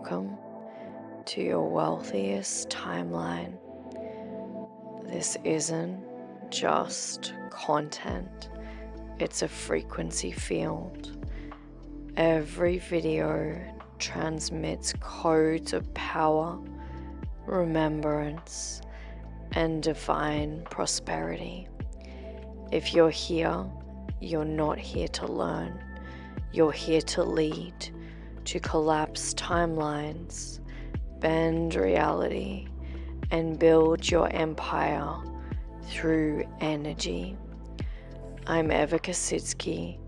welcome to your wealthiest timeline. This isn't just content, it's a frequency field. Every video transmits codes of power, remembrance, and divine prosperity. If you're here, you're not here to learn, you're here to lead, to collapse timelines, bend reality, and build your empire through energy. I'm Eva Kositsky,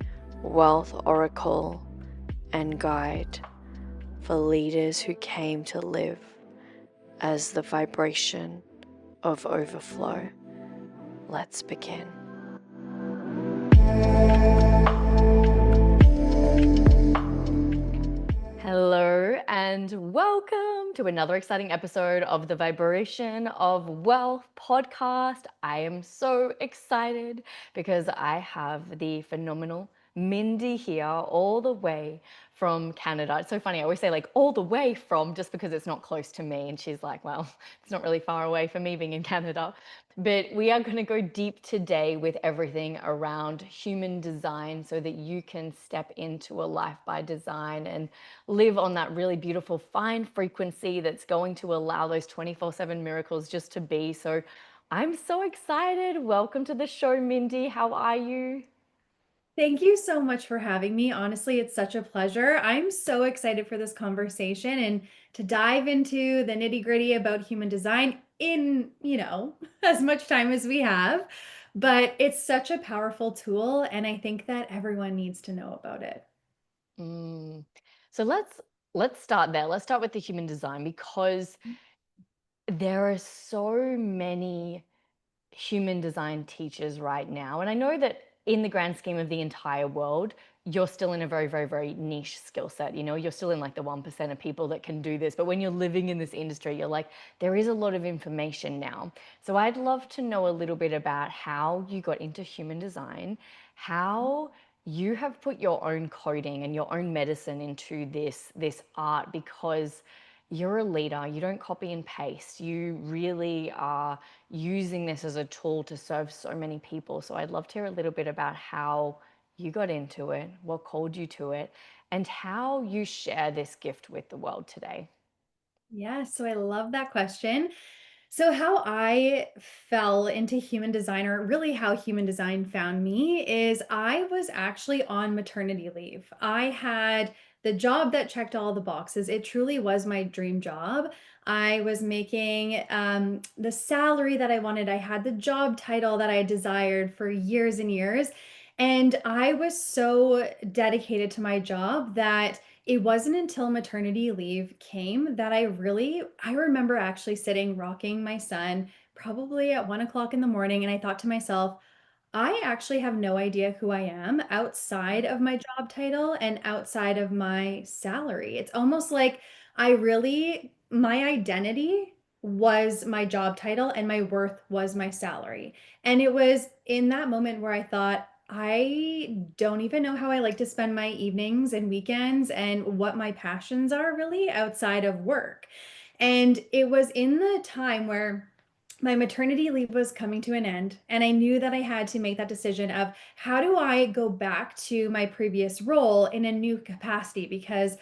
Wealth Oracle and Guide for leaders who came to live as the vibration of overflow. Let's begin. Hello and welcome to another exciting episode of the Vibration of Wealth podcast. I am so excited because I have the phenomenal Mindy here all the way from Canada. It's so funny. I always say like all the way from just because it's not close to me. And she's like, well, it's not really far away from me being in Canada. But we are going to go deep today with everything around human design so that you can step into a life by design and live on that really beautiful fine frequency that's going to allow those 24/7 miracles just to be. So I'm so excited. Welcome to the show, Mindy. How are you? Thank you so much for having me. Honestly, it's such a pleasure. I'm so excited for this conversation and to dive into the nitty-gritty about human design in, as much time as we have. But it's such a powerful tool, and I think that everyone needs to know about it. Mm. So let's start there. Let's start with the human design because there are so many human design teachers right now. And I know that in the grand scheme of the entire world, you're still in a very, very, very niche skill set. You know, you're still in like the 1% of people that can do this. But when you're living in this industry, you're like, there is a lot of information now. So I'd love to know a little bit about how you got into human design, how you have put your own coding and your own medicine into this art because you're a leader, you don't copy and paste. You really are using this as a tool to serve so many people. So I'd love to hear a little bit about how you got into it, what called you to it, and how you share this gift with the world today. Yeah, so I love that question. So, how I fell into human design, or really how human design found me, is I was actually on maternity leave. I had the job that checked all the boxes. It truly was my dream job. I was making the salary that I wanted. I had the job title that I desired for years and years. And I was so dedicated to my job that it wasn't until maternity leave came that I remember actually sitting rocking my son probably at 1 o'clock in the morning. And I thought to myself, I actually have no idea who I am outside of my job title and outside of my salary. It's almost like my identity was my job title and my worth was my salary. And it was in that moment where I thought, I don't even know how I like to spend my evenings and weekends and what my passions are really outside of work. And it was in the time where my maternity leave was coming to an end, and I knew that I had to make that decision of how do I go back to my previous role in a new capacity, because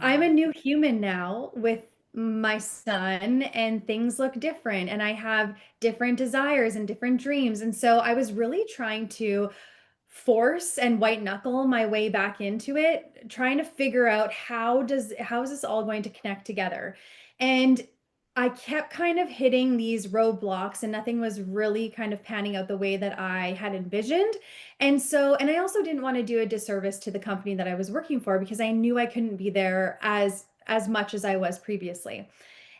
I'm a Mm. new human now with my son, and things look different, and I have different desires and different dreams. And so I was really trying to force and white knuckle my way back into it, trying to figure out how is this all going to connect together. And I kept kind of hitting these roadblocks, and nothing was really kind of panning out the way that I had envisioned. And I also didn't want to do a disservice to the company that I was working for, because I knew I couldn't be there as much as I was previously.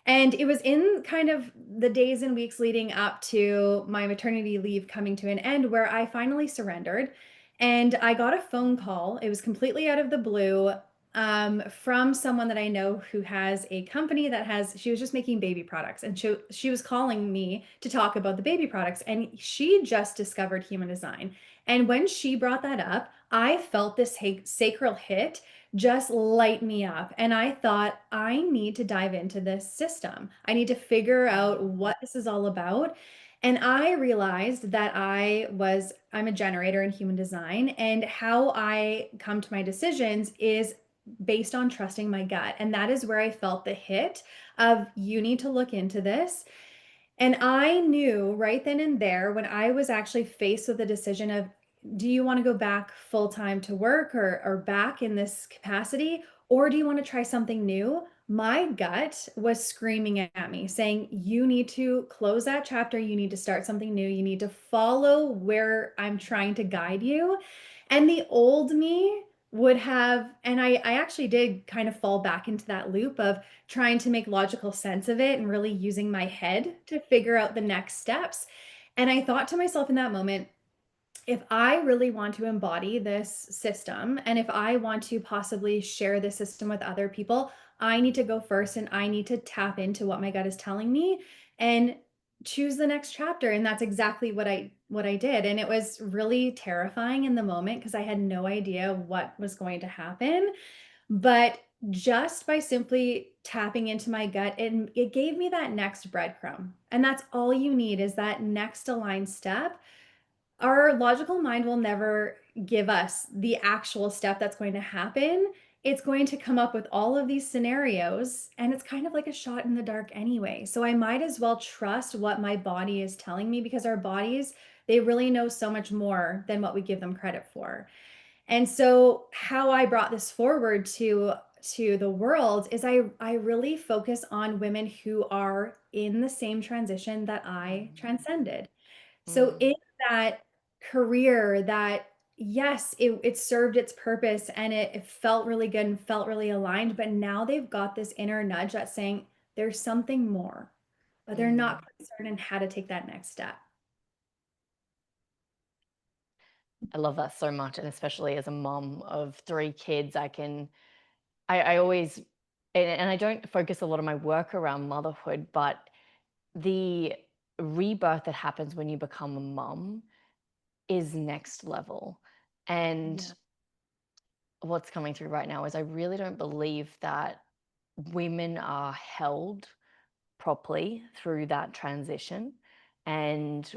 And it was in kind of the days and weeks leading up to my maternity leave coming to an end where I finally surrendered. And I got a phone call. It was completely out of the blue, from someone that I know who has a company she was just making baby products. And she was calling me to talk about the baby products. And she just discovered human design. And when she brought that up, I felt this sacral hit just light me up. And I thought, I need to dive into this system. I need to figure out what this is all about. And I realized that I'm a generator in human design, and how I come to my decisions is based on trusting my gut. And that is where I felt the hit of, you need to look into this. And I knew right then and there, when I was actually faced with the decision of, do you want to go back full time to work, or back in this capacity, or do you want to try something new? My gut was screaming at me saying, you need to close that chapter. You need to start something new. You need to follow where I'm trying to guide you. And the old me would have, and I actually did kind of fall back into that loop of trying to make logical sense of it and really using my head to figure out the next steps. And I thought to myself in that moment, if I really want to embody this system, and if I want to possibly share this system with other people, I need to go first, and I need to tap into what my gut is telling me and choose the next chapter. And that's exactly what I did. And it was really terrifying in the moment because I had no idea what was going to happen. But just by simply tapping into my gut, it gave me that next breadcrumb. And that's all you need, is that next aligned step. Our logical mind will never give us the actual step that's going to happen. It's going to come up with all of these scenarios, and it's kind of like a shot in the dark anyway. So I might as well trust what my body is telling me, because our bodies, they really know so much more than what we give them credit for. And so how I brought this forward to the world is, I really focus on women who are in the same transition that I transcended. So Mm, in that career that, yes, it served its purpose, and it felt really good and felt really aligned, but now they've got this inner nudge that's saying there's something more, but they're mm. not quite certain how to take that next step. I love that so much, and especially as a mom of 3 kids, I always, and I don't focus a lot of my work around motherhood, but the rebirth that happens when you become a mom is next level. And Yeah. what's coming through right now is, I really don't believe that women are held properly through that transition. And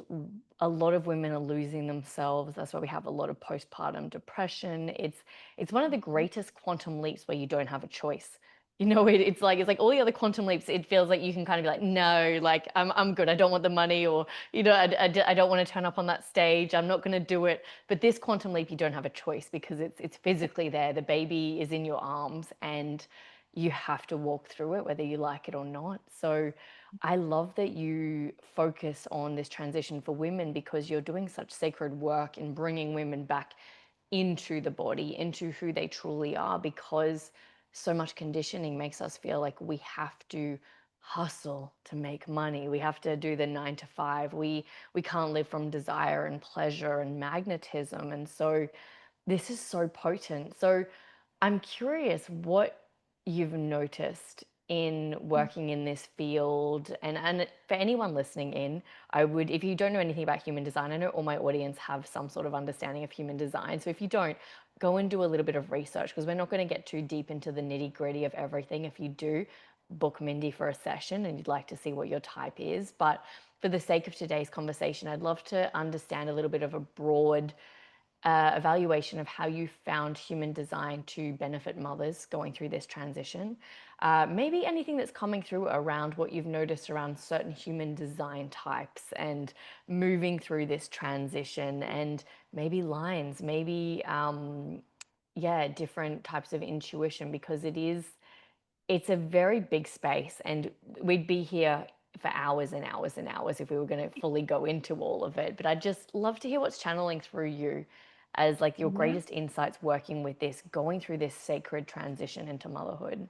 a lot of women are losing themselves. That's why we have a lot of postpartum depression. It's one of the greatest quantum leaps where you don't have a choice. It's like all the other quantum leaps. It feels like you can kind of be like, no, like I'm good. I don't want the money, or I don't want to turn up on that stage. I'm not going to do it. But this quantum leap, you don't have a choice, because it's physically there. The baby is in your arms, and you have to walk through it whether you like it or not. So I love that you focus on this transition for women, because you're doing such sacred work in bringing women back into the body, into who they truly are, because so much conditioning makes us feel like we have to hustle to make money. We have to do the 9 to 5. We can't live from desire and pleasure and magnetism. And so this is so potent. So I'm curious what you've noticed in working in this field. And for anyone listening in, I would, if you don't know anything about human design, I know all my audience have some sort of understanding of human design. So if you don't, go and do a little bit of research, because we're not going to get too deep into the nitty gritty of everything. If you do, book Mindy for a session and you'd like to see what your type is. But for the sake of today's conversation, I'd love to understand a little bit of a broad evaluation of how you found human design to benefit mothers going through this transition. Maybe anything that's coming through around what you've noticed around certain human design types and moving through this transition, and maybe lines, maybe, yeah, different types of intuition, because it's a very big space, and we'd be here for hours and hours and hours if we were going to fully go into all of it. But I'd just love to hear what's channeling through you as like your Yeah. greatest insights working with this, going through this sacred transition into motherhood.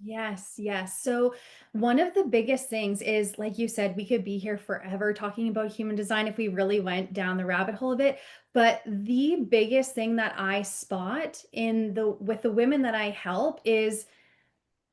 Yes, yes. So one of the biggest things is, like you said, we could be here forever talking about human design if we really went down the rabbit hole of it. But the biggest thing that I spot in the with the women that I help is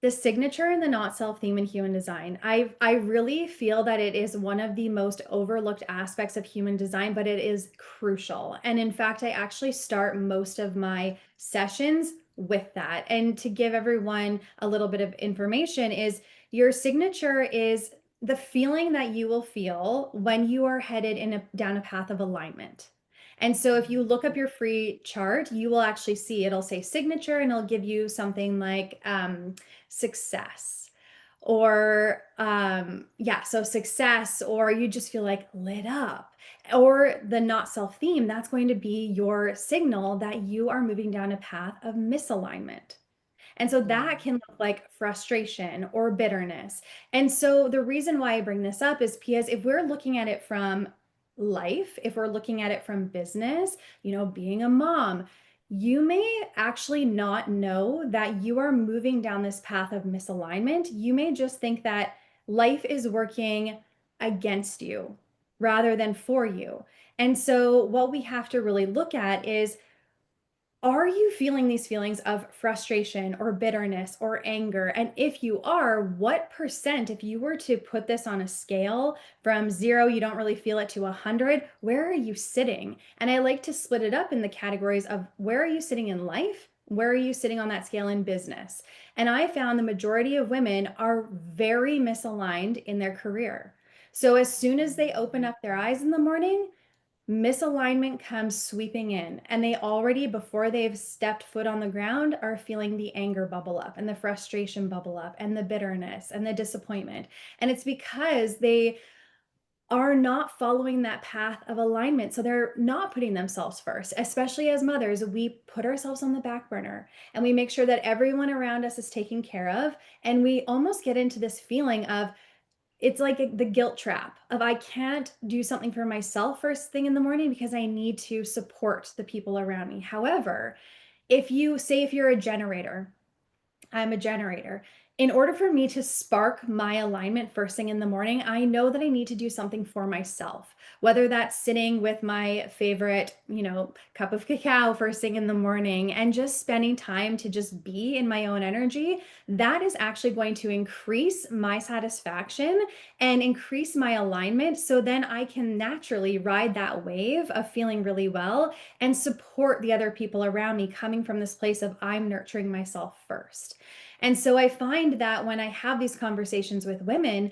The signature and the not self theme in human design. I really feel that it is one of the most overlooked aspects of human design, but it is crucial. And in fact, I actually start most of my sessions with that. And to give everyone a little bit of information is your signature is the feeling that you will feel when you are headed down a path of alignment. And so if you look up your free chart, you will actually see it'll say signature and it'll give you something like success or yeah, so success, or you just feel like lit up, or the not self theme, that's going to be your signal that you are moving down a path of misalignment. And so that Mm. can look like frustration or bitterness. And so the reason why I bring this up is because if we're looking at it from life, if we're looking at it from business, being a mom, you may actually not know that you are moving down this path of misalignment. You may just think that life is working against you rather than for you. And so what we have to really look at is, are you feeling these feelings of frustration or bitterness or anger? And if you are, what percent, if you were to put this on a scale from 0, you don't really feel it, to 100, where are you sitting? And I like to split it up in the categories of, where are you sitting in life? Where are you sitting on that scale in business? And I found the majority of women are very misaligned in their career. So as soon as they open up their eyes in the morning, misalignment comes sweeping in, and they already, before they've stepped foot on the ground, are feeling the anger bubble up and the frustration bubble up and the bitterness and the disappointment. And it's because they are not following that path of alignment. So they're not putting themselves first. Especially as mothers, we put ourselves on the back burner and we make sure that everyone around us is taken care of. And we almost get into this feeling of, it's like the guilt trap of, I can't do something for myself first thing in the morning because I need to support the people around me. However, if you're a generator, I'm a generator. In order for me to spark my alignment first thing in the morning, I know that I need to do something for myself, whether that's sitting with my favorite, cup of cacao first thing in the morning and just spending time to just be in my own energy. That is actually going to increase my satisfaction and increase my alignment. So then I can naturally ride that wave of feeling really well and support the other people around me, coming from this place of, I'm nurturing myself first. And so I find that when I have these conversations with women,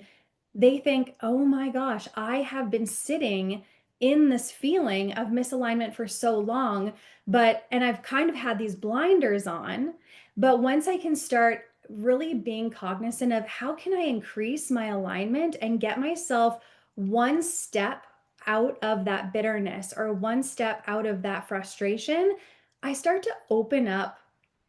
they think, oh my gosh, I have been sitting in this feeling of misalignment for so long, and I've kind of had these blinders on. But once I can start really being cognizant of, how can I increase my alignment and get myself one step out of that bitterness or one step out of that frustration, I start to open up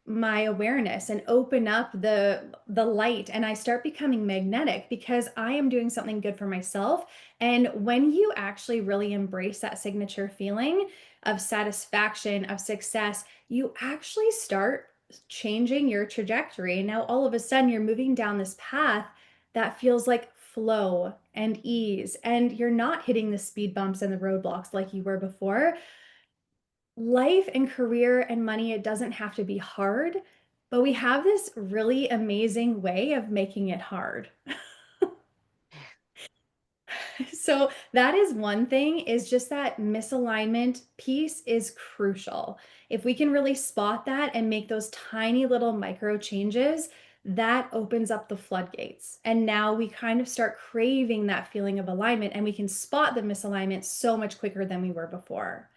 my awareness and open up the light, and I start becoming magnetic because I am doing something good for myself. And when you actually really embrace that signature feeling of satisfaction, of success, you actually start changing your trajectory. Now all of a sudden you're moving down this path that feels like flow and ease, and you're not hitting the speed bumps and the roadblocks like you were before. Life and career and money, it doesn't have to be hard, but we have this really amazing way of making it hard. So that is one thing, is just that misalignment piece is crucial. If we can really spot that and make those tiny little micro changes, that opens up the floodgates. And now we kind of start craving that feeling of alignment, and we can spot the misalignment so much quicker than we were before.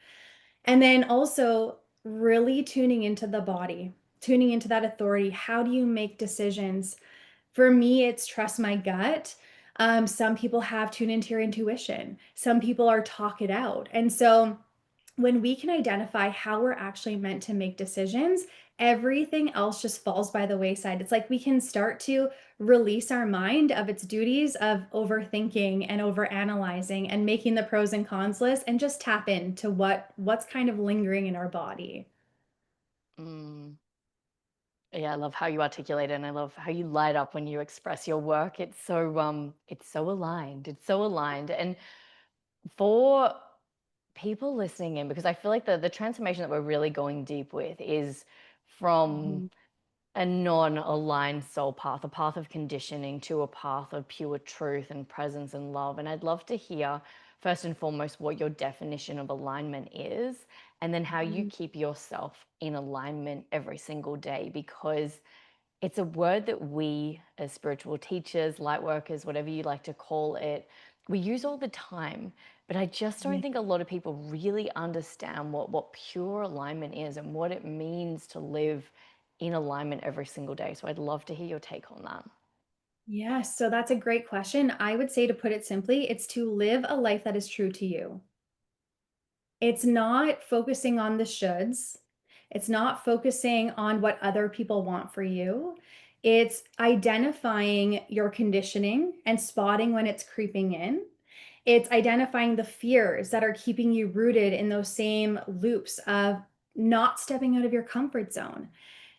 And then also really tuning into the body, tuning into that authority. How do you make decisions? For me, it's trust my gut. Some people have tune into your intuition. Some people are talk it out. And so when we can identify how we're actually meant to make decisions, everything else just falls by the wayside. It's like we can start to release our mind of its duties of overthinking and overanalyzing and making the pros and cons list, and just tap into what's kind of lingering in our body. Mm. Yeah, I love how you articulate it, and I love how you light up when you express your work. It's so aligned. It's so aligned. And for people listening in, because I feel like the transformation that we're really going deep with is from Mhm. a non-aligned soul path, a path of conditioning to a path of pure truth and presence and love. And I'd love to hear, first and foremost, what your definition of alignment is, and then how you Mhm. keep yourself in alignment every single day, because it's a word that we, as spiritual teachers, light workers, whatever you like to call it, we use all the time. But I just don't Yeah. think a lot of people really understand what pure alignment is and what it means to live in alignment every single day. So I'd love to hear your take on that. Yes, so that's a great question. I would say, to put it simply, it's to live a life that is true to you. It's not focusing on the shoulds. It's not focusing on what other people want for you. It's identifying your conditioning and spotting when it's creeping in. It's identifying the fears that are keeping you rooted in those same loops of not stepping out of your comfort zone.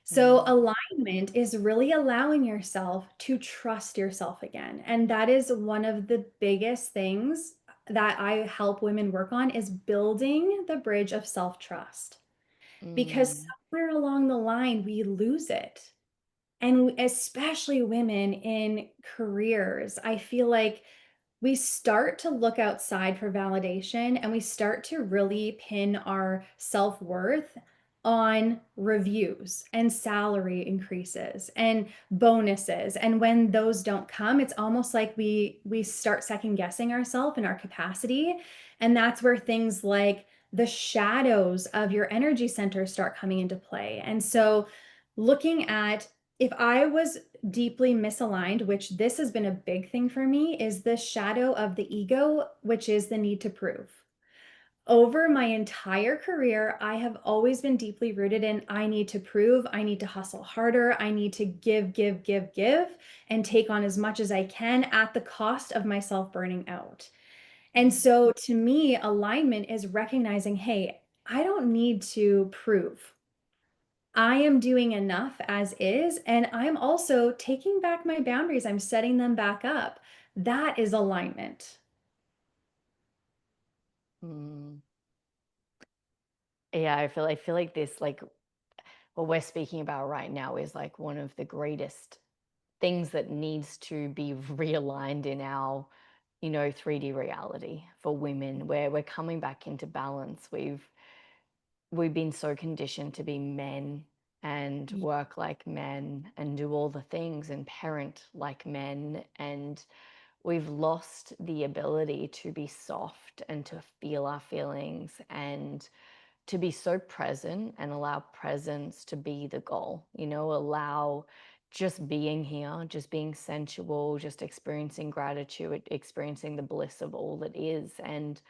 So, Mm, alignment is really allowing yourself to trust yourself again. And that is one of the biggest things that I help women work on, is building the bridge of self-trust. Because mm, somewhere along the line we lose it. And especially women in careers, I feel like we start to look outside for validation, and we start to really pin our self-worth on reviews and salary increases and bonuses. And when those don't come, it's almost like we start second guessing ourselves and our capacity. And that's where things like the shadows of your energy center start coming into play. And so, looking at, if I was deeply misaligned, which this has been a big thing for me, is the shadow of the ego, which is the need to prove. Over my entire career, I have always been deeply rooted in, I need to prove, I need to hustle harder, I need to give, give, give, give, and take on as much as I can at the cost of myself burning out. And mm, so to me, alignment is recognizing, hey, I don't need to prove. I am doing enough as is, and I'm also taking back my boundaries. I'm setting them back up. That is alignment. mm. Yeah, I feel like this, like what we're speaking about right now, is like one of the greatest things that needs to be realigned in our 3D reality for women, where we're coming back into balance. We've been so conditioned to be men and Ye- work like men and do all the things and parent like men, and we've lost the ability to be soft and to feel our feelings and to be so present and allow presence to be the goal, allow just being here, just being sensual, just experiencing gratitude, experiencing the bliss of all that is. And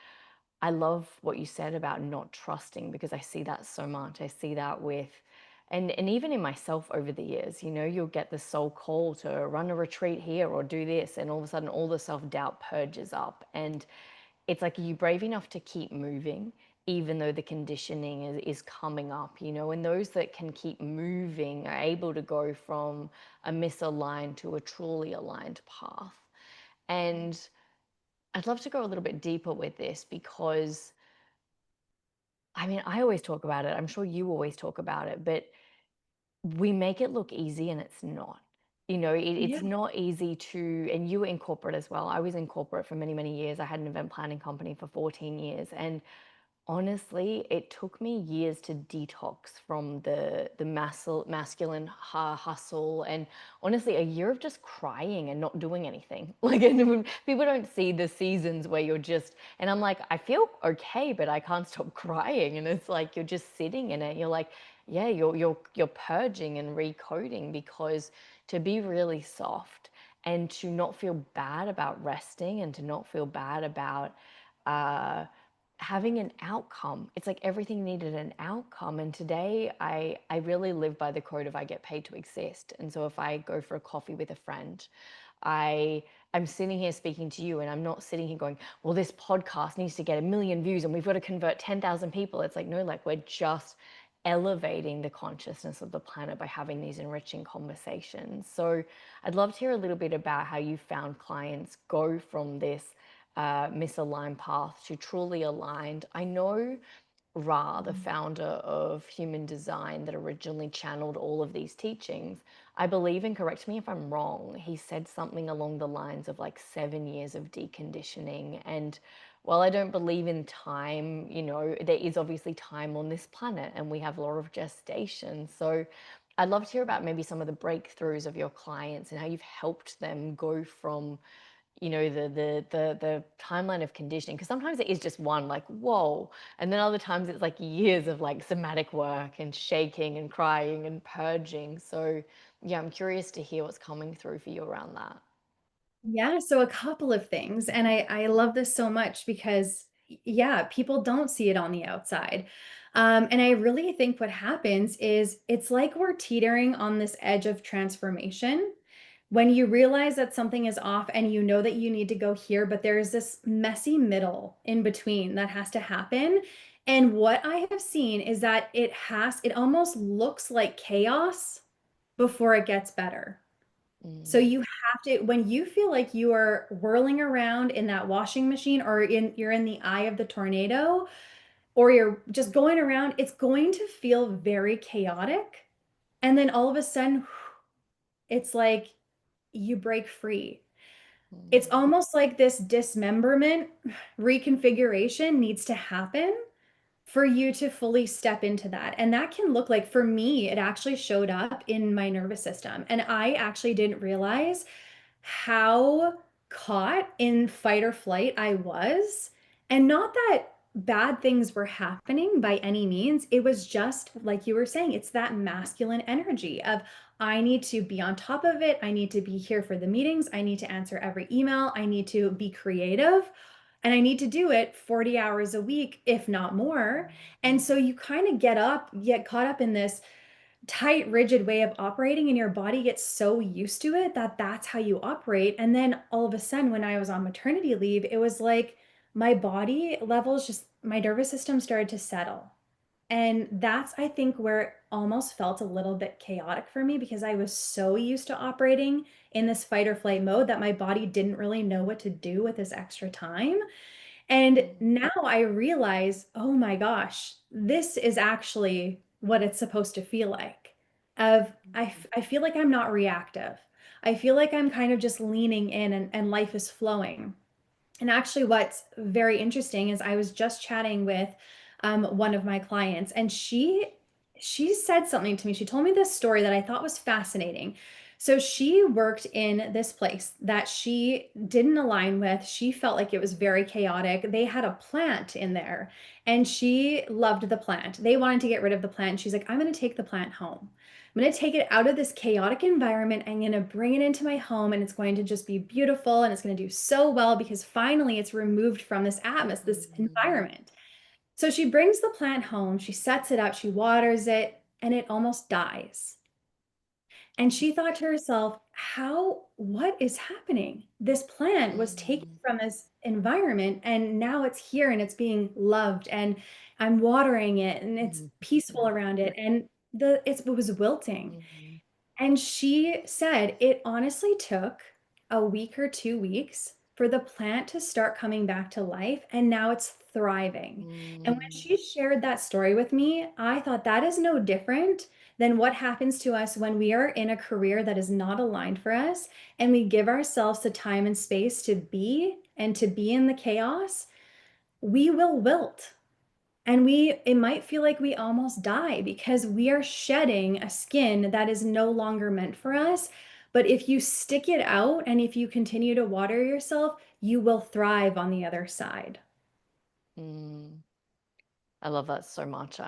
I love what you said about not trusting, because I see that so much. I see that with, and even in myself over the years, you'll get the soul call to run a retreat here or do this, and all of a sudden all the self-doubt purges up. And it's like, are you brave enough to keep moving, even though the conditioning is coming up, and those that can keep moving are able to go from a misaligned to a truly aligned path. And I'd love to go a little bit deeper with this, because I mean, I always talk about it. I'm sure you always talk about it, but we make it look easy and it's not. Yeah. It's not easy to, and you were in corporate as well. I was in corporate for many, many years. I had an event planning company for 14 years. And honestly, it took me years to detox from the masculine hustle, and honestly, a year of just crying and not doing anything. Like, and when people don't see the seasons where you're just, and I'm like, I feel okay, but I can't stop crying, and it's like you're just sitting in it. You're like, yeah, you're purging and recoding, because to be really soft and to not feel bad about resting and to not feel bad about uh having an outcome. It's like everything needed an outcome. And today I really live by the quote of, I get paid to exist. And so if I go for a coffee with a friend, I I'm sitting here speaking to you, and I'm not sitting here going, well, this podcast needs to get 1 million views and we've got to convert 10,000 people. It's like, no, like, we're just elevating the consciousness of the planet by having these enriching conversations. So I'd love to hear a little bit about how you found clients go from this misaligned path to truly aligned. I know Ra, the founder of human design that originally channeled all of these teachings, I believe, and correct me if I'm wrong, he said something along the lines of like 7 years of deconditioning. And while I don't believe in time, there is obviously time on this planet and we have a lot of gestation. So I'd love to hear about maybe some of the breakthroughs of your clients and how you've helped them go from the timeline of conditioning, because sometimes it is just one, like, whoa, and then other times it's like years of like somatic work and shaking and crying and purging. So yeah, I'm curious to hear what's coming through for you around that. Yeah, so a couple of things. And I love this so much because yeah, people don't see it on the outside. And I really think what happens is it's like we're teetering on this edge of transformation. When you realize that something is off and you know that you need to go here, but there's this messy middle in between that has to happen. And what I have seen is that it almost looks like chaos before it gets better. So Mm, you have to, when you feel like you are whirling around in that washing machine or you're in the eye of the tornado or you're just going around, it's going to feel very chaotic. And then all of a sudden, it's like you break free. It's mm, almost like this dismemberment reconfiguration needs to happen for you to fully step into that. And that can look like, for me, it actually showed up in my nervous system. And I actually didn't realize how caught in fight or flight I was. And not that bad things were happening by any means. It was just like you were saying, it's that masculine energy of I need to be on top of it. I need to be here for the meetings. I need to answer every email. I need to be creative. And I need to do it 40 hours a week, if not more. And so you kind of get caught up in this tight, rigid way of operating, and your body gets so used to it that that's how you operate. And then all of a sudden, when I was on maternity leave, it was like my body levels, just my nervous system started to settle. And that's, I think, where it almost felt a little bit chaotic for me because I was so used to operating in this fight or flight mode that my body didn't really know what to do with this extra time. And mm, now I realize, oh my gosh, this is actually what it's supposed to feel like. I feel like I'm not reactive. I feel like I'm kind of just leaning in and life is flowing. And actually, what's very interesting is I was just chatting with one of my clients, and she said something to me. She told me this story that I thought was fascinating. So she worked in this place that she didn't align with. She felt like it was very chaotic. They had a plant in there, and she loved the plant. They wanted to get rid of the plant. She's like, I'm going to take the plant home. I'm going to take it out of this chaotic environment. I'm going to bring it into my home and it's going to just be beautiful and it's going to do so well because finally it's removed from this atmosphere, this mm, environment. So she brings the plant home, she sets it up, she waters it, and it almost dies. And she thought to herself, what is happening? This plant was taken mm, from this environment and now it's here and it's being loved and I'm watering it and it's mm, peaceful around it. And it was wilting. mm, And she said it honestly took a week or 2 weeks for the plant to start coming back to life, and now it's thriving. And when mm, she shared that story with me, I thought that is no different than what happens to us when we are in a career that is not aligned for us and we give ourselves the time and space to be and to be in the chaos. We will wilt. And it might feel like we almost die because we are shedding a skin that is no longer meant for us. But if you stick it out and if you continue to water yourself, you will thrive on the other side. mm. I love that so much.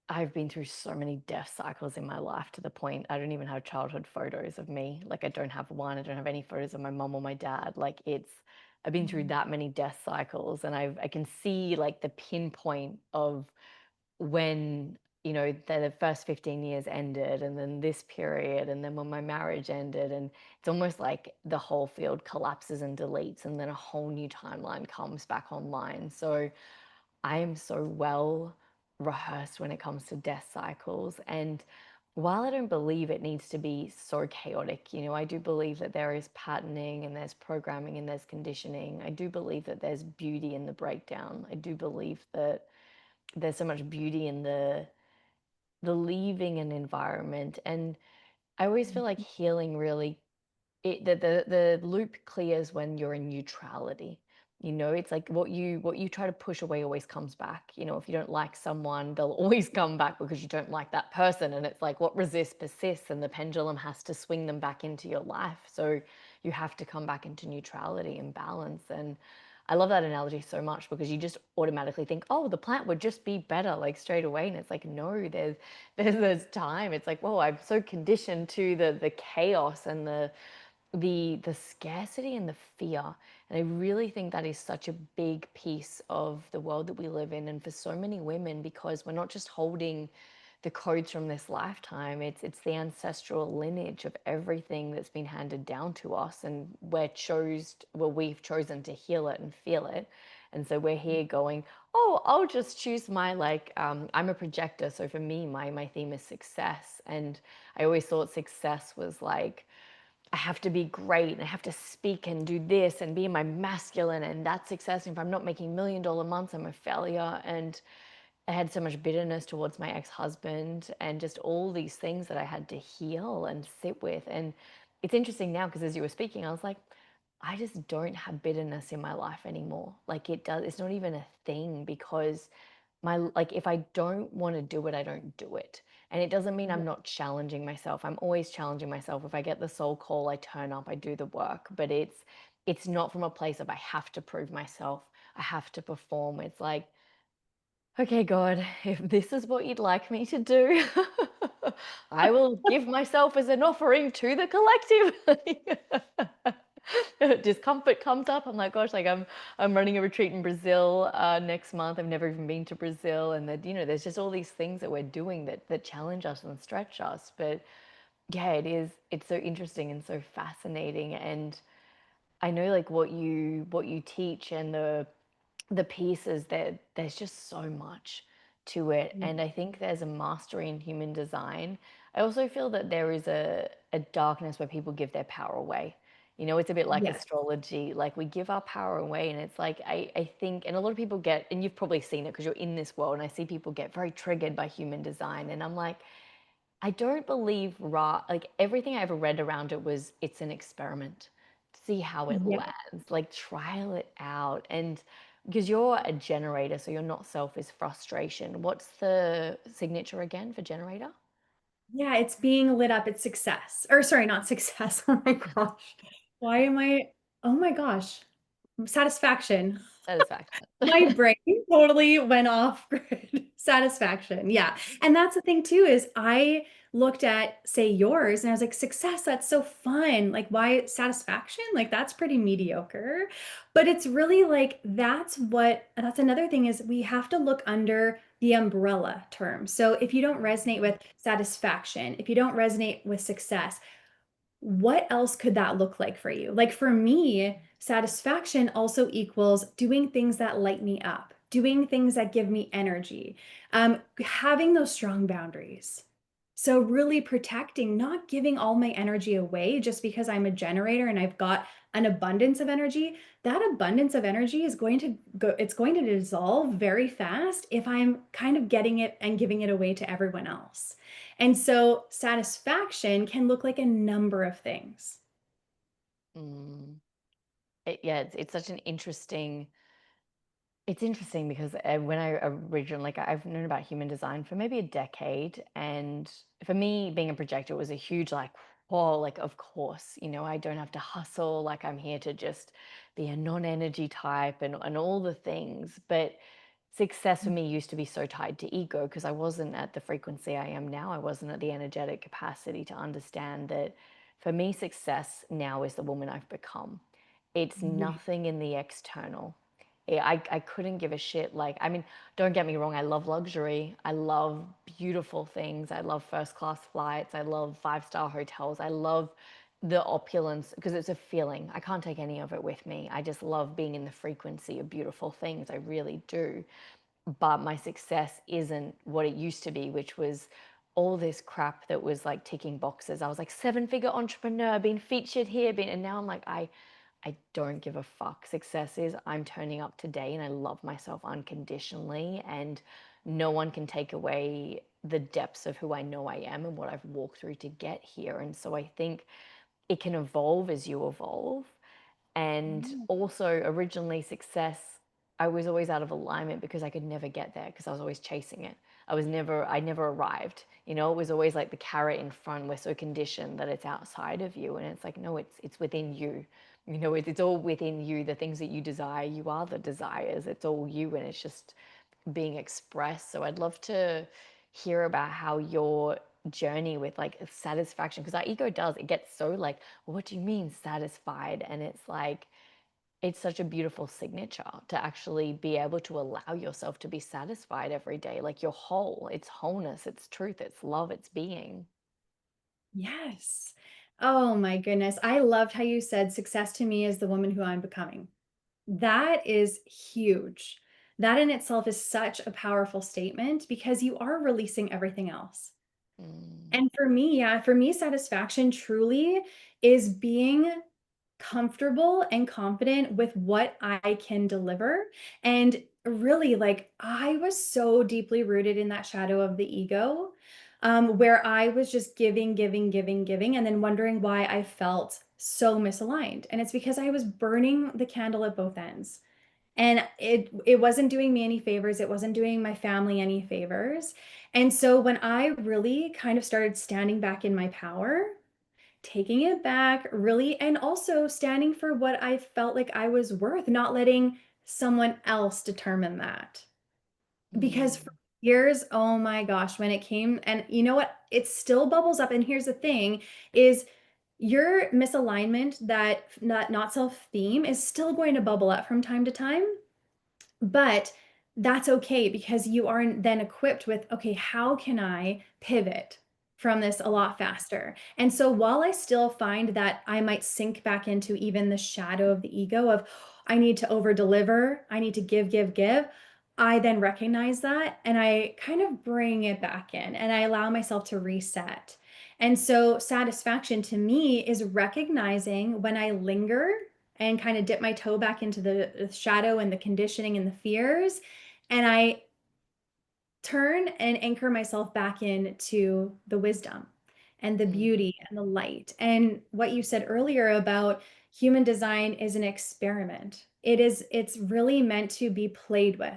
I've been through so many death cycles in my life to the point I don't even have childhood photos of me. Like I don't have one. I don't have any photos of my mom or my dad. I've been through Mhm. that many death cycles, and I can see like the pinpoint of when the first 15 years ended, and then this period, and then when my marriage ended, and it's almost like the whole field collapses and deletes, and then a whole new timeline comes back online. So I am so well rehearsed when it comes to death cycles. And while I don't believe it needs to be so chaotic, I do believe that there is patterning and there's programming and there's conditioning. I do believe that there's beauty in the breakdown. I do believe that there's so much beauty in the leaving an environment. And I always feel like healing really the loop clears when you're in neutrality. It's like what you try to push away always comes back. If you don't like someone, they'll always come back because you don't like that person. And it's like what resists persists, and the pendulum has to swing them back into your life. So you have to come back into neutrality and balance. And I love that analogy so much because you just automatically think, oh, the plant would just be better like straight away. And it's like, no, there's time. It's like, whoa, I'm so conditioned to the chaos and the scarcity and the fear. And I really think that is such a big piece of the world that we live in, and for so many women, because we're not just holding the codes from this lifetime, it's the ancestral lineage of everything that's been handed down to us, and we've chosen to heal it and feel it. And so we're here going, oh, I'll just choose my, like, I'm a projector, so for me, my theme is success. And I always thought success was like, I have to be great and I have to speak and do this and be my masculine, and that's success. And if I'm not making $1 million months, I'm a failure. And I had so much bitterness towards my ex-husband and just all these things that I had to heal and sit with. And it's interesting now because as you were speaking, I was like, I just don't have bitterness in my life anymore. Like it's not even a thing, because like if I don't want to do it, I don't do it. And it doesn't mean I'm not challenging myself. I'm always challenging myself. If I get the soul call, I turn up, I do the work, but it's not from a place of I have to prove myself, I have to perform. It's like, okay, God, if this is what you'd like me to do, I will give myself as an offering to the collective. Discomfort comes up. I'm like, gosh, like I'm running a retreat in Brazil next month. I've never even been to Brazil, and that there's just all these things that we're doing that challenge us and stretch us. But yeah, it's so interesting and so fascinating. And I know like what you teach and the pieces, that there's just so much to it. Yeah. And I think there's a mastery in human design. I also feel that there is a darkness where people give their power away. It's a bit like Yes. astrology, like we give our power away. And it's like I think, and a lot of people get, and you've probably seen it because you're in this world, and I see people get very triggered by human design. And I'm like, I don't believe like everything I ever read around it was it's an experiment. See how it Yeah. lands. Like trial it out. And because you're a generator, so you're not self is frustration. What's the signature again for generator? Yeah, it's being lit up. It's success. Or sorry, not success. Oh my gosh. Why am I? Oh my gosh. Satisfaction. Satisfaction. My brain totally went off grid. Satisfaction. Yeah. And that's the thing too, is I looked at, say, yours, and I was like, success, that's so fun. Like, why satisfaction? Like, that's pretty mediocre. But it's really like, that's another thing, is we have to look under the umbrella term. So if you don't resonate with satisfaction, if you don't resonate with success, what else could that look like for you? Like for me, satisfaction also equals doing things that light me up, doing things that give me energy, having those strong boundaries. So, really protecting, not giving all my energy away just because I'm a generator and I've got an abundance of energy. That abundance of energy is going to go, it's going to dissolve very fast if I'm kind of getting it and giving it away to everyone else. And so satisfaction can look like a number of things. Mm. Yeah, it's such an interesting. It's interesting because when I originally, like, I've known about human design for maybe a decade. And for me, being a projector was a huge, like, oh, like, of course, I don't have to hustle. Like, I'm here to just be a non energy type and all the things. But success for me used to be so tied to ego because I wasn't at the frequency I am now. I wasn't at the energetic capacity to understand that for me, success now is the woman I've become. It's Yeah. nothing in the external. I couldn't give a shit. Like, I mean, don't get me wrong. I love luxury. I love beautiful things. I love first class flights. I love five-star hotels. I love the opulence because it's a feeling. I can't take any of it with me. I just love being in the frequency of beautiful things. I really do. But my success isn't what it used to be, which was all this crap that was like ticking boxes. I was like 7-figure entrepreneur, being featured here, and now I'm like, I don't give a fuck. Success is I'm turning up today and I love myself unconditionally, and no one can take away the depths of who I know I am and what I've walked through to get here. And so I think it can evolve as you evolve. And Mm. also, originally, success, I was always out of alignment because I could never get there because I was always chasing it. I never arrived. You know, it was always like the carrot in front. We're so conditioned that it's outside of you. And it's like, no, it's within you. You know, it's all within you. The things that you desire, you are the desires. It's all you, and it's just being expressed. So I'd love to hear about how your journey with like satisfaction, because our ego does, it gets so like, well, what do you mean satisfied? And it's like, it's such a beautiful signature to actually be able to allow yourself to be satisfied every day. Like you're whole, it's wholeness, it's truth, it's love, it's being. Yes. Oh my goodness. I loved how you said success to me is the woman who I'm becoming. That is huge. That in itself is such a powerful statement because you are releasing everything else. Mm, And for me, yeah, for me, satisfaction truly is being comfortable and confident with what I can deliver. And really, like, I was so deeply rooted in that shadow of the ego, where I was just giving, giving, giving, giving, and then wondering why I felt so misaligned. And it's because I was burning the candle at both ends. And it wasn't doing me any favors. It wasn't doing my family any favors. And so when I really kind of started standing back in my power, taking it back, really, and also standing for what I felt like I was worth, not letting someone else determine that. Because for mm, years, oh my gosh, when it came, and you know what? It still bubbles up. And here's the thing is your misalignment, that not self theme is still going to bubble up from time to time. But that's okay because you are then equipped with, okay, how can I pivot from this a lot faster? And so while I still find that I might sink back into even the shadow of the ego of, I need to over deliver, I need to give, give, give, I then recognize that and I kind of bring it back in and I allow myself to reset. And so satisfaction to me is recognizing when I linger and kind of dip my toe back into the shadow and the conditioning and the fears. And I turn and anchor myself back into the wisdom and the mm, beauty and the light. And what you said earlier about human design is an experiment. It's really meant to be played with.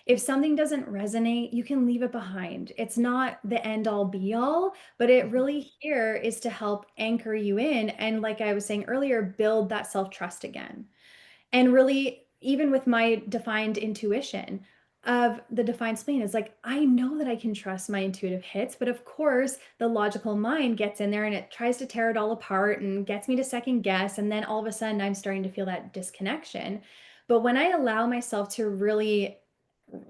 If something doesn't resonate, you can leave it behind. It's not the end all be all, but it mhm, really here is to help anchor you in. And like I was saying earlier, build that self trust again. And really, even with my defined intuition of the defined spleen, is like, I know that I can trust my intuitive hits, but of course, the logical mind gets in there and it tries to tear it all apart and gets me to second guess. And then all of a sudden, I'm starting to feel that disconnection. But when I allow myself to really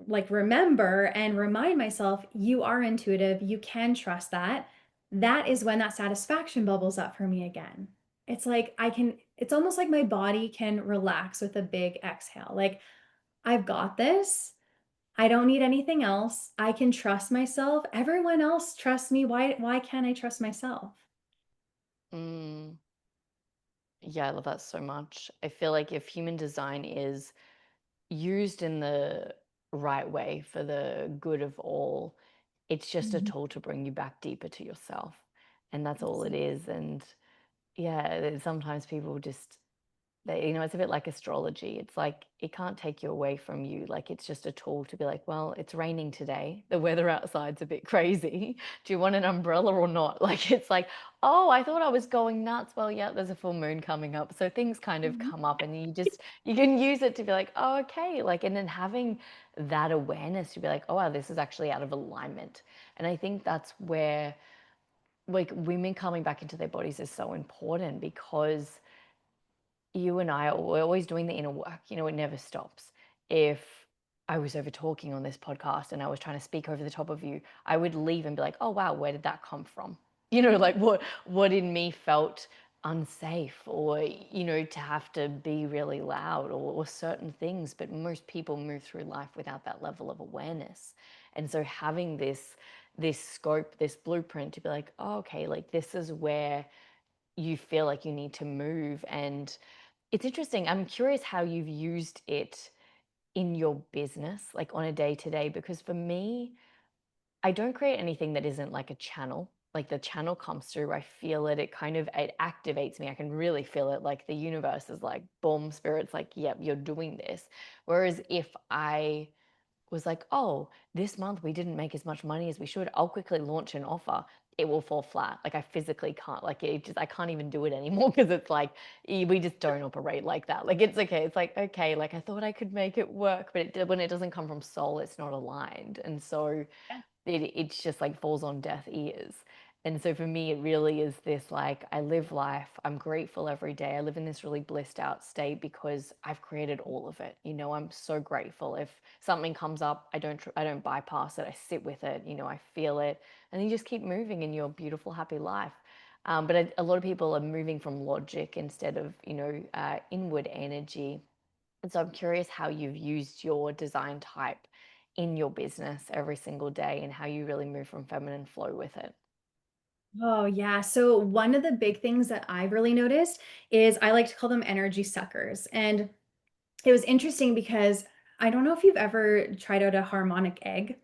like remember and remind myself, you are intuitive, you can trust that, that is when that satisfaction bubbles up for me again. It's like I can, it's almost like my body can relax with a big exhale. Like, I've got this. I don't need anything else. I can trust myself. Everyone else trusts me. Why can't I trust myself? mm. Yeah, I love that so much. I feel like if human design is used in the right way for the good of all, it's just a Mhm. tool to bring you back deeper to yourself. And that's all it Absolutely. is. And yeah, sometimes people just it's a bit like astrology. It's like it can't take you away from you. Like it's just a tool to be like, well, it's raining today. The weather outside's a bit crazy. Do you want an umbrella or not? Like it's like, oh, I thought I was going nuts. Well, yeah, there's a full moon coming up. So things kind of Mhm. come up and you can use it to be like, oh, okay. Like, and then having that awareness to be like, oh, wow, this is actually out of alignment. And I think that's where like women coming back into their bodies is so important because you and I we're always doing the inner work. You know, it never stops. If I was over talking on this podcast and I was trying to speak over the top of you, I would leave and be like, "Oh wow, where did that come from?" You know, like what in me felt unsafe or to have to be really loud or certain things, but most people move through life without that level of awareness. And so having this this scope, this blueprint to be like, oh, okay, like this is where you feel like you need to move. And it's interesting. I'm curious how you've used it in your business, like on a day to day, because for me, I don't create anything that isn't like a channel. Like the channel comes through, I feel it, it activates me. I can really feel it. Like the universe is like, boom, spirit's like, yep, you're doing this. Whereas if I was like, oh, this month we didn't make as much money as we should, I'll quickly launch an offer. It will fall flat. Like I physically can't, like I can't even do it anymore because it's like, we just don't operate like that. Like it's okay. It's like, okay, like I thought I could make it work, but when it doesn't come from soul, it's not aligned. And so it's just like falls on deaf ears. And so for me, it really is this like, I live life, I'm grateful every day. I live in this really blissed out state because I've created all of it. You know, I'm so grateful. If something comes up, I don't bypass it. I sit with it, you know, I feel it. And you just keep moving in your beautiful, happy life. But a lot of people are moving from logic instead of, inward energy. And so I'm curious how you've used your design type in your business every single day and how you really move from feminine flow with it. Oh, yeah. So one of the big things that I've really noticed is I like to call them energy suckers. And it was interesting because I don't know if you've ever tried out a harmonic egg.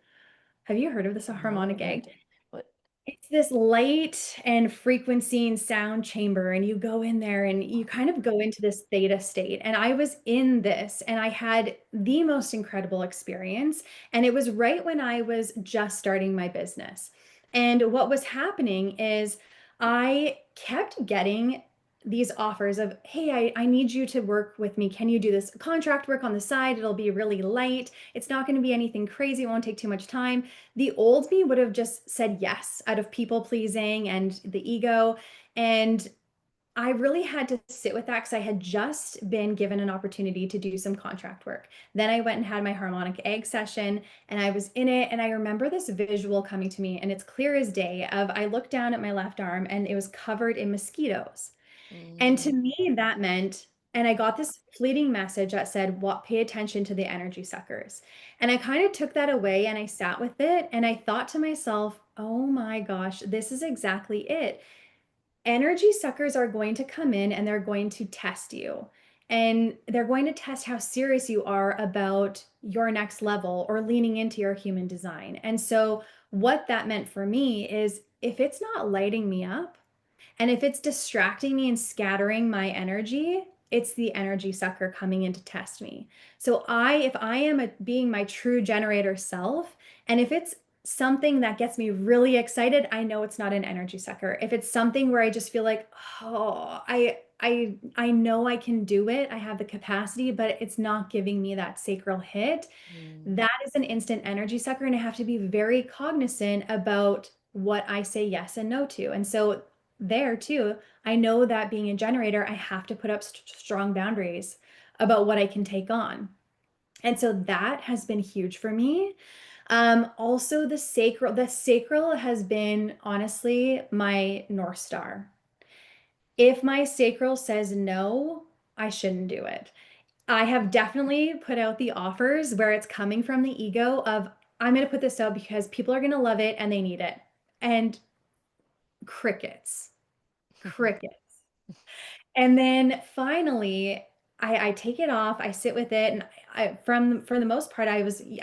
Have you heard of this, a harmonic No, egg? but It's this light and frequency and sound chamber, and you go in there and you kind of go into this theta state. And I was in this and I had the most incredible experience. And it was right when I was just starting my business. And what was happening is I kept getting these offers of, hey, I need you to work with me. Can you do this contract work on the side? It'll be really light. It's not going to be anything crazy. It won't take too much time. The old me would have just said yes out of people pleasing and the ego. And I really had to sit with that because I had just been given an opportunity to do some contract work. Then I went and had my harmonic egg session and I was in it. And I remember this visual coming to me, and it's clear as day of I looked down at my left arm and it was covered in mosquitoes. And to mm, me, that meant, and I got this fleeting message that said, what, pay attention to the energy suckers. And I kind of took that away and I sat with it and I thought to myself, oh my gosh, this is exactly it. Energy suckers are going to come in and they're going to test you. And they're going to test how serious you are about your next level or leaning into your human design. And so, what that meant for me is if it's not lighting me up, and if it's distracting me and scattering my energy, it's the energy sucker coming in to test me. So if I am being my true generator self, and if it's something that gets me really excited, I know it's not an energy sucker. If it's something where I just feel like, oh, I know I can do it, I have the capacity, but it's not giving me that sacral hit, mm, that is an instant energy sucker. And I have to be very cognizant about what I say yes and no to. And so there too, I know that being a generator, I have to put up strong boundaries about what I can take on. And so that has been huge for me. Also the sacral has been honestly my North Star. If my sacral says no, I shouldn't do it. I have definitely put out the offers where it's coming from the ego of, I'm going to put this out because people are going to love it and they need it. And crickets, crickets. And then finally, I take it off, I sit with it, and for the most part, I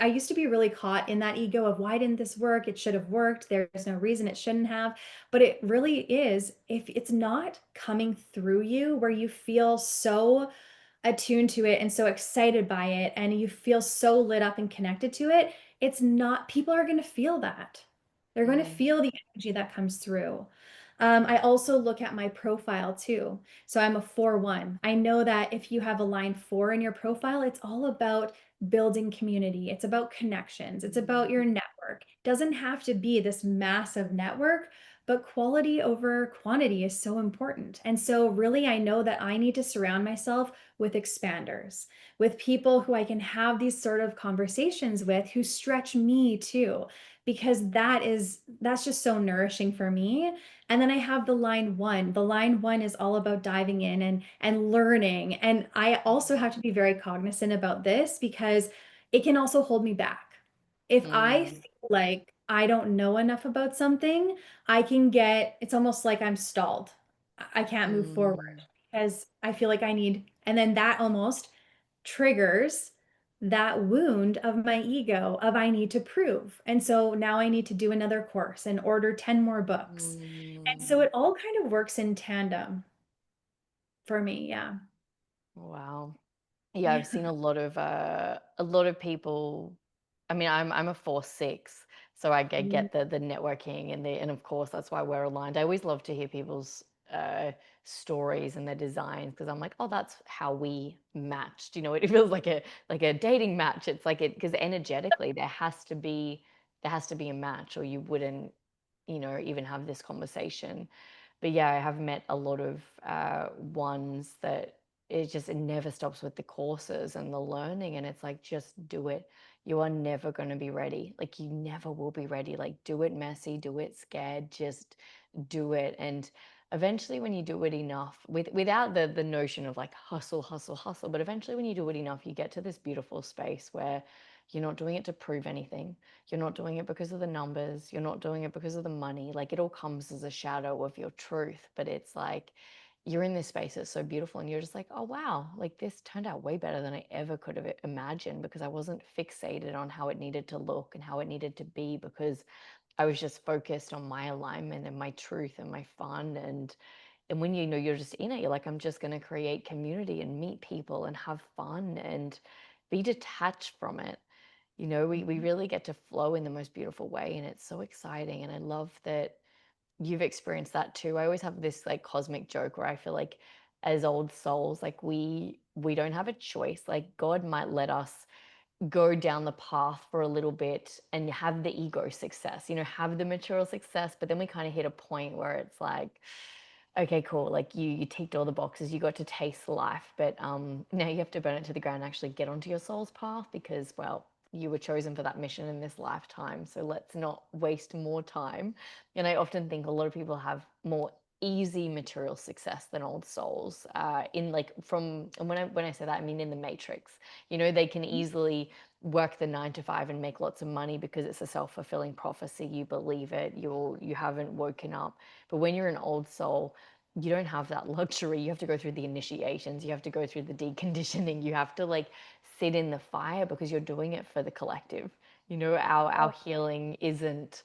used to be really caught in that ego of why didn't this work? It should have worked. There's no reason it shouldn't have. But it really is, if it's not coming through you where you feel so attuned to it and so excited by it and you feel so lit up and connected to it, it's not, people are going to feel that. They're going to mm, feel the energy that comes through. I also look at my profile too. So I'm a 4-1. I know that if you have a line 4 in your profile, it's all about building community. It's about connections. It's about mm, your network. It doesn't have to be this massive network, but quality over quantity is so important. And so, really, I know that I need to surround myself with expanders, with people who I can have these sort of conversations with who stretch me too, because that's just so nourishing for me. And then I have the line 1. The line 1 is all about diving in and learning. And I also have to be very cognizant about this because it can also hold me back. If I mm, feel like I don't know enough about something, I can get, it's almost like I'm stalled. I can't move forward Mm, because I feel like I need, and then that almost triggers that wound of my ego of I need to prove. And so now I need to do another course and order 10 more books. And so mm. it all kind of works in tandem for me. Yeah. Wow. Yeah, Yeah. I've seen a lot of people. I mean, I'm a 4/6, so I Mm, get the networking and of course that's why we're aligned. I always love to hear people's stories and their designs because I'm like, oh, that's how we matched. It feels like a dating match. It's like it because energetically there has to be a match, or you wouldn't even have this conversation. But yeah, I have met a lot of ones that it never stops with the courses and the learning. And it's like, just do it. You are never going to be ready. Like, you never will be ready. Like, do it messy, do it scared, just do it. And eventually, when you do it enough, without the notion of like hustle, hustle, hustle, but eventually, when you do it enough, you get to this beautiful space where you're not doing it to prove anything. You're not doing it because of the numbers. You're not doing it because of the money. Like, it all comes as a shadow of your truth. But it's like you're in this space that's so beautiful, and you're just like, oh, wow, like this turned out way better than I ever could have imagined, because I wasn't fixated on how it needed to look and how it needed to be, because I was just focused on my alignment and my truth and my fun. And when you're just in it, you're like, I'm just going to create community and meet people and have fun and be detached from it. We really get to flow in the most beautiful way, and it's so exciting. And I love that you've experienced that too. I always have this like cosmic joke where I feel like, as old souls, like we don't have a choice. Like, God might let us go down the path for a little bit and have the ego success, have the material success, but then we kind of hit a point where it's like, okay, cool, like you ticked all the boxes, you got to taste life, but now you have to burn it to the ground and actually get onto your soul's path, because, well, you were chosen for that mission in this lifetime, so let's not waste more time. And I often think a lot of people have more easy material success than old souls, in like from and when I say that, I mean in the matrix. They can easily work the 9 to 5 and make lots of money because it's a self-fulfilling prophecy. You believe it, you haven't woken up. But when you're an old soul, you don't have that luxury. You have to go through the initiations, you have to go through the deconditioning, you have to like sit in the fire, because you're doing it for the collective. Our healing isn't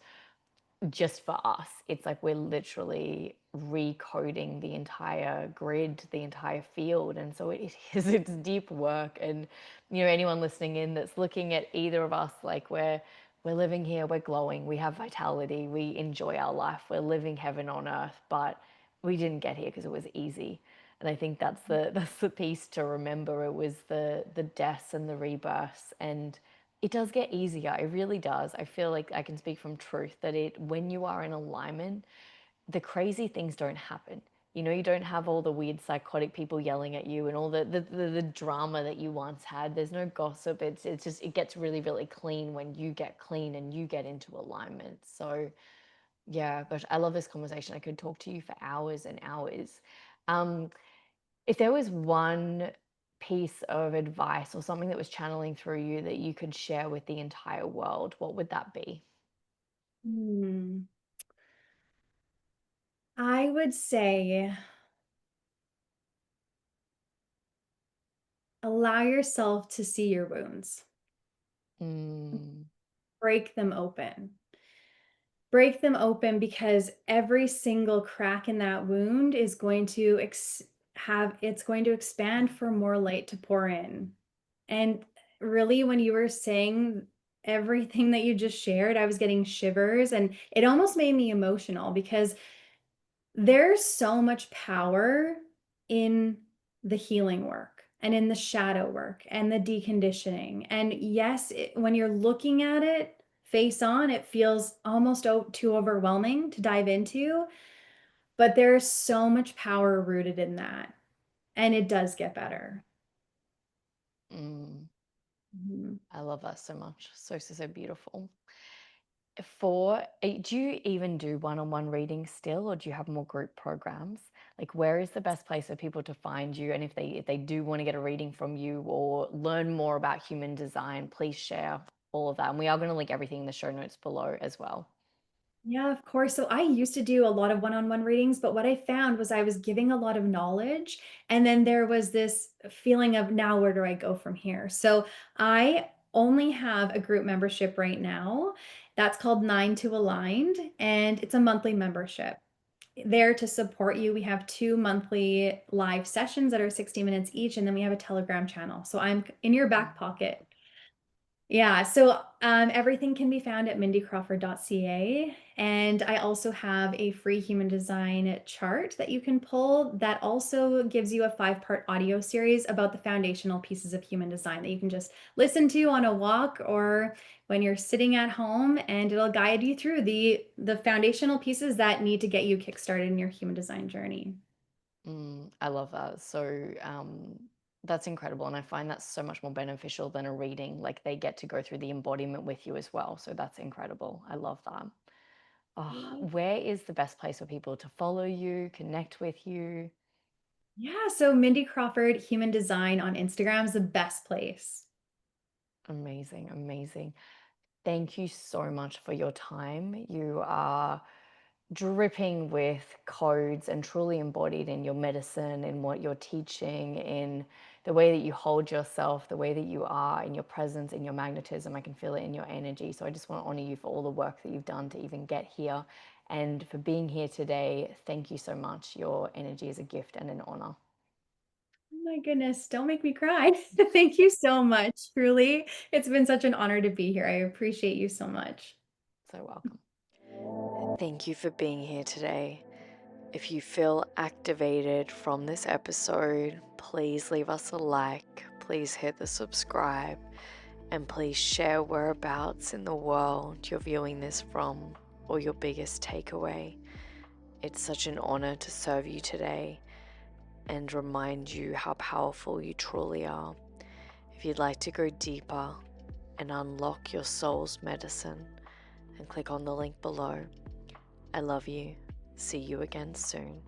just for us. It's like we're literally recoding the entire grid, the entire field. And so it's deep work. And anyone listening in that's looking at either of us, like, we're living here, we're glowing, we have vitality, we enjoy our life, we're living heaven on earth, but we didn't get here because it was easy. And I think that's the piece to remember. It was the deaths and the rebirths, and it does get easier. It really does. I feel like I can speak from truth that when you are in alignment, the crazy things don't happen. You don't have all the weird psychotic people yelling at you and all the drama that you once had. There's no gossip. It's just, it gets really, really clean when you get clean and you get into alignment. So yeah, gosh, I love this conversation. I could talk to you for hours and hours. Um, if there was one piece of advice or something that was channeling through you that you could share with the entire world, what would that be? Hmm. I would say allow yourself to see your wounds, Mm, break them open. Break them open, because every single crack in that wound is going to it's going to expand for more light to pour in. And really, when you were saying everything that you just shared, I was getting shivers, and it almost made me emotional, because there's so much power in the healing work and in the shadow work and the deconditioning. And yes, when you're looking at it face on, it feels almost too overwhelming to dive into, but there's so much power rooted in that. And it does get better. mm, Mhm. I love that so much. So, so, so beautiful. Do you even do one-on-one readings still, or do you have more group programs? Like, where is the best place for people to find you? And if they do want to get a reading from you or learn more about human design, please share. all of that. And we are going to link everything in the show notes below as well. Yeah, of course. So I used to do a lot of one-on-one readings, but what I found was I was giving a lot of knowledge, and then there was this feeling of now where do I go from here? So I only have a group membership right now. That's called 9 to Aligned, and it's a monthly membership. There to support you. We have 2 monthly live sessions that are 60 minutes each, and then we have a Telegram channel. So I'm in your back pocket. Yeah, so everything can be found at mindycrawford.ca. And I also have a free human design chart that you can pull that also gives you a 5-part audio series about the foundational pieces of human design that you can just listen to on a walk or when you're sitting at home, and it'll guide you through the foundational pieces that need to get you kickstarted in your human design journey. I love that. So that's incredible. And I find that's so much more beneficial than a reading. Like they get to go through the embodiment with you as well. So that's incredible. I love that. Oh, where is the best place for people to follow you, connect with you? Yeah, so Mindy Crawford Human Design on Instagram is the best place. Amazing, amazing. Thank you so much for your time. You are dripping with codes and truly embodied in your medicine, in what you're teaching, in the way that you hold yourself, the way that you are, in your presence, in your magnetism. I can feel it in your energy. So I just want to honor you for all the work that you've done to even get here and for being here today. Thank you so much. Your energy is a gift and an honor. Oh my goodness, don't make me cry. Thank you so much. Truly, it's been such an honor to be here. I appreciate you so much. So welcome. Thank you for being here today. If you feel activated from this episode, please leave us a like, please hit the subscribe, and please share whereabouts in the world you're viewing this from or your biggest takeaway. It's such an honor to serve you today and remind you how powerful you truly are. If you'd like to go deeper and unlock your soul's medicine, then click on the link below. I love you. See you again soon.